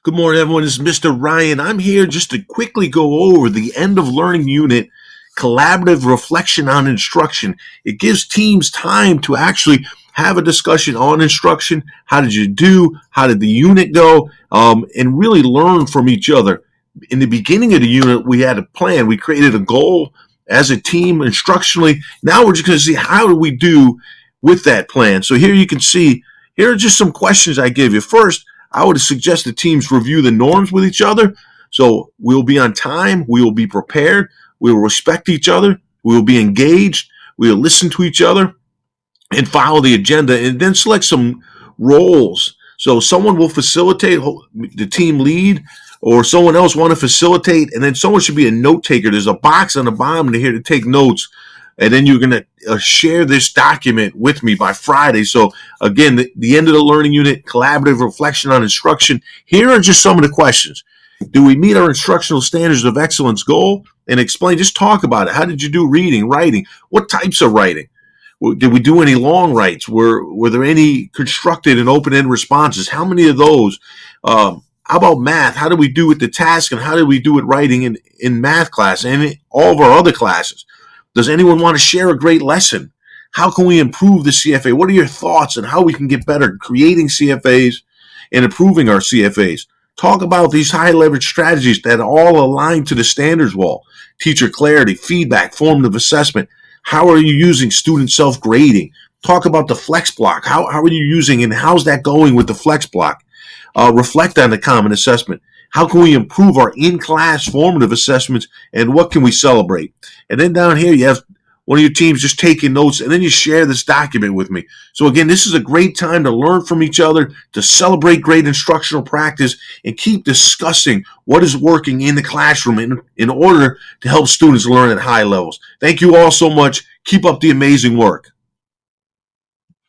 Good morning, everyone. This is Mr. Ryan. I'm here just to quickly go over the end of learning unit, collaborative reflection on instruction. It gives teams time to actually have a discussion on instruction. How did you do? How did the unit go? And really learn from each other. In the beginning of the unit, we had a plan. We created a goal as a team instructionally. Now we're just going to see how do we do with that plan. So here you can see, here are just some questions I give you. First, I would suggest the teams review the norms with each other. So we'll be on time. We will be prepared. We will respect each other. We will be engaged. We will listen to each other and follow the agenda, and then select some roles. So someone will facilitate the team lead, or someone else want to facilitate, and then someone should be a note taker. There's a box on the bottom here to take notes, and then you're going to share this document with me by Friday. So again, the end of the learning unit, collaborative reflection on instruction. Here are just some of the questions. Do we meet our instructional standards of excellence goal? And explain, just talk about it. How did you do reading, writing? What types of writing? Did we do any long writes? Were there any constructed and open-end responses? How many of those? How about math? How did we do with the task, and how did we do with writing in math class and in all of our other classes? Does anyone want to share a great lesson? How can we improve the CFA? What are your thoughts on how we can get better creating CFAs and improving our CFAs? Talk about these high leverage strategies that all align to the standards wall. Teacher clarity, feedback, formative assessment. How are you using student self-grading? Talk about the flex block. How are you using, and how's that going with the flex block? Reflect on the common assessment. How can we improve our in-class formative assessments, and what can we celebrate? And then down here, you have one of your teams just taking notes, and then you share this document with me. So again, this is a great time to learn from each other, to celebrate great instructional practice, and keep discussing what is working in the classroom in order to help students learn at high levels. Thank you all so much. Keep up the amazing work.